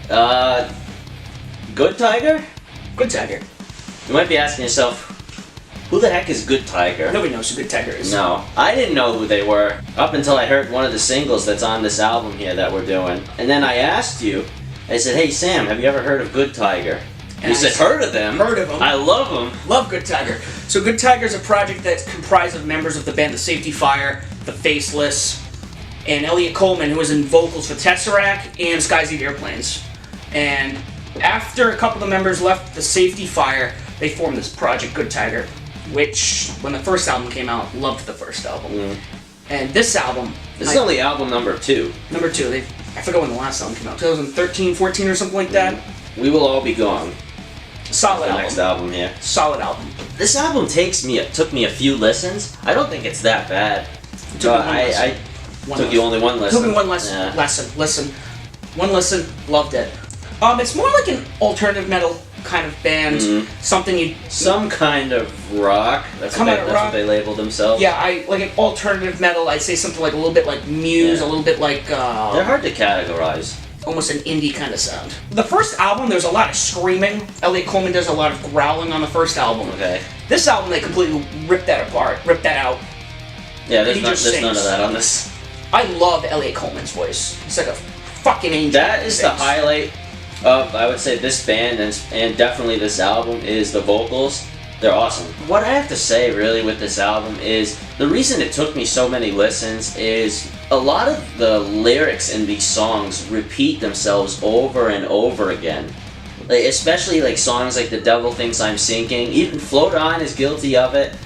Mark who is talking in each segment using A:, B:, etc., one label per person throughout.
A: Good Tiger?
B: Good Tiger.
A: You might be asking yourself, who the heck is Good Tiger?
B: Nobody knows who Good Tiger is.
A: No, I didn't know who they were up until I heard one of the singles that's on this album here that we're doing. And then I asked you, I said, hey Sam, have you ever heard of Good Tiger? And you said, heard of them?
B: Heard of them.
A: I love them.
B: Love Good Tiger. So Good Tiger is a project that's comprised of members of the band The Safety Fire, The Faceless, and Elliot Coleman, who was in vocals for Tesseract and Skies Eat Airplanes. And after a couple of the members left The Safety Fire, they formed this project, Good Tiger, which, when the first album came out, loved the first album.
A: Mm.
B: And this album...
A: This is only album number 2.
B: Number 2. I forgot when the last album came out. 2013, 14 or something like that.
A: We Will All Be Gone.
B: Solid
A: the
B: album.
A: Next album here.
B: Solid album.
A: This album took me a few listens. I don't think it's that bad.
B: It took
A: you only one listen.
B: Took me one lesson.
A: Yeah.
B: One listen. Loved it. It's more like an alternative metal kind of band.
A: Mm-hmm.
B: Some
A: kind of rock. That's what they labeled themselves.
B: Yeah, like an alternative metal. I'd say something like a little bit like Muse, a little bit like.
A: They're hard to categorize.
B: Almost an indie kind of sound. The first album, there's a lot of screaming. Elliot Coleman does a lot of growling on the first album.
A: Okay.
B: This album, they completely ripped that apart, ripped that out.
A: Yeah, there's none of that on this.
B: I love Elliot Coleman's voice. He's like a fucking angel.
A: That is the highlight of, I would say, this band and definitely this album is the vocals. They're awesome. What I have to say really with this album is the reason it took me so many listens is a lot of the lyrics in these songs repeat themselves over and over again. Like, especially like songs like The Devil Thinks I'm Sinking. Even Float On is guilty of it.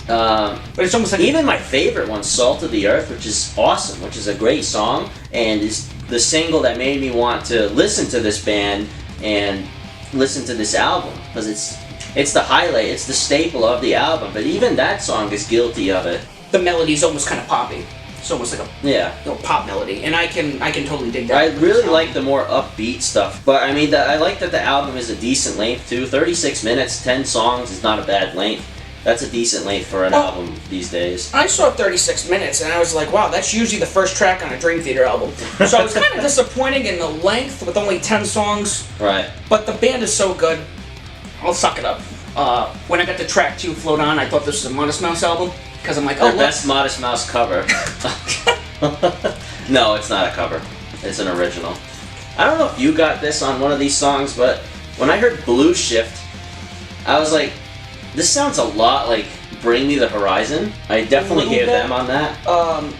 B: But it's almost like
A: even my favorite one, Salt of the Earth, which is awesome, which is a great song, and is the single that made me want to listen to this band and listen to this album because it's the highlight, it's the staple of the album. But even that song is guilty of it.
B: The melody's almost kind of poppy. It's almost like a pop melody, and I can totally dig that.
A: I really like the more upbeat stuff, but I mean, I like that the album is a decent length too. 36 minutes, 10 songs is not a bad length. That's a decent length for an album these days.
B: I saw 36 minutes, and I was like, wow, that's usually the first track on a Dream Theater album. So I was kind of disappointed in the length with only 10 songs.
A: Right.
B: But the band is so good, I'll suck it up. When I got to track 2, Float On, I thought this was a Modest Mouse album. Because I'm like,
A: the best Modest Mouse cover. No, it's not a cover. It's an original. I don't know if you got this on one of these songs, but when I heard Blue Shift, I was like, this sounds a lot like Bring Me the Horizon. I definitely gave them on that.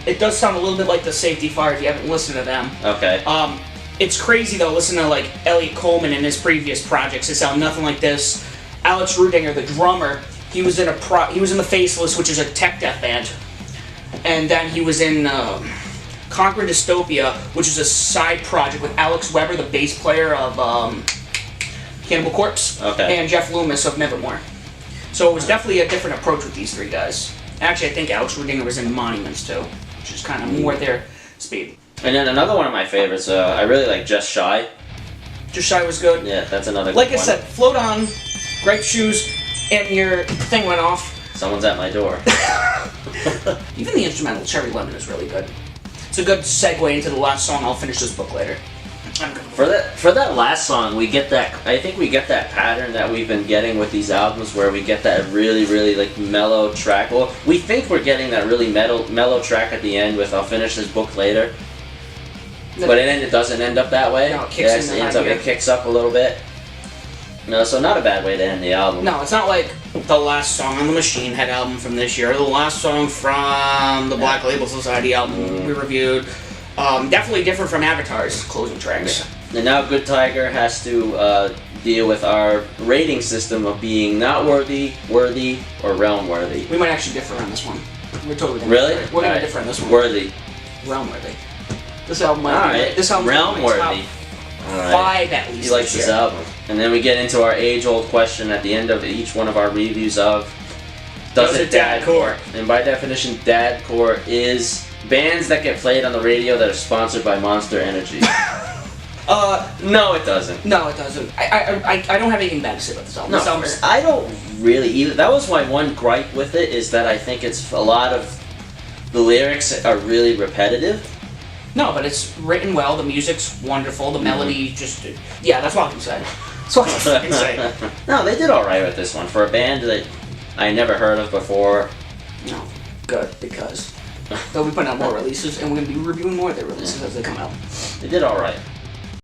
B: It does sound a little bit like The Safety Fire if you haven't listened to them.
A: Okay.
B: It's crazy though, listening to like Elliot Coleman and his previous projects. They sound nothing like this. Alex Rudinger, the drummer, he was in The Faceless, which is a tech death band. And then he was in Conquer Dystopia, which is a side project with Alex Weber, the bass player of Cannibal Corpse, and Jeff Loomis of Nevermore. So it was definitely a different approach with these 3 guys. Actually, I think Alex Rudinger was in Monuments too, which is kind of more their speed.
A: And then another one of my favorites, I really like Just Shy.
B: Just Shy was good.
A: Yeah, that's another good
B: one.
A: Like
B: I said, Float On, Grape Shoes, and your thing went off.
A: Someone's at my door.
B: Even the instrumental, Cherry Lemon, is really good. It's a good segue into the last song. I'll finish this book later.
A: For that last song, we get that. I think we get that pattern that we've been getting with these albums, where we get that really, really like mellow track. Well, we think we're getting that really mellow track at the end with "I'll finish this book later," but it doesn't end up that way.
B: No, it
A: kicks up a little bit. No, so not a bad way to end the album.
B: No, it's not like the last song on the Machine Head album from this year, or the last song from the Black Label Society album we reviewed. Definitely different from Avatar's closing tracks.
A: Yeah. And now Good Tiger has to deal with our rating system of being not worthy, worthy, or realm worthy.
B: We might actually differ on this one. We're totally gonna
A: really?
B: Differ. We're gonna differ on this one.
A: Worthy.
B: Realm worthy. This album might be. This album
A: realm worthy.
B: 5 at least.
A: He likes this album. And then we get into our age-old question at the end of each one of our reviews of does it dadcore? And by definition, dadcore is bands that get played on the radio that are sponsored by Monster Energy. No, it doesn't.
B: No, it doesn't. I don't have anything bad to say about this album.
A: No, I don't really either. That was my one gripe with it, is that I think it's a lot of the lyrics are really repetitive.
B: No, but it's written well. The music's wonderful. The melody just... Yeah, that's what I can say. That's what I can say.
A: No, they did alright with this one. For a band that I never heard of before.
B: No, good, because they'll be putting out more releases, and we're going to be reviewing more of their releases as they come out.
A: They did alright.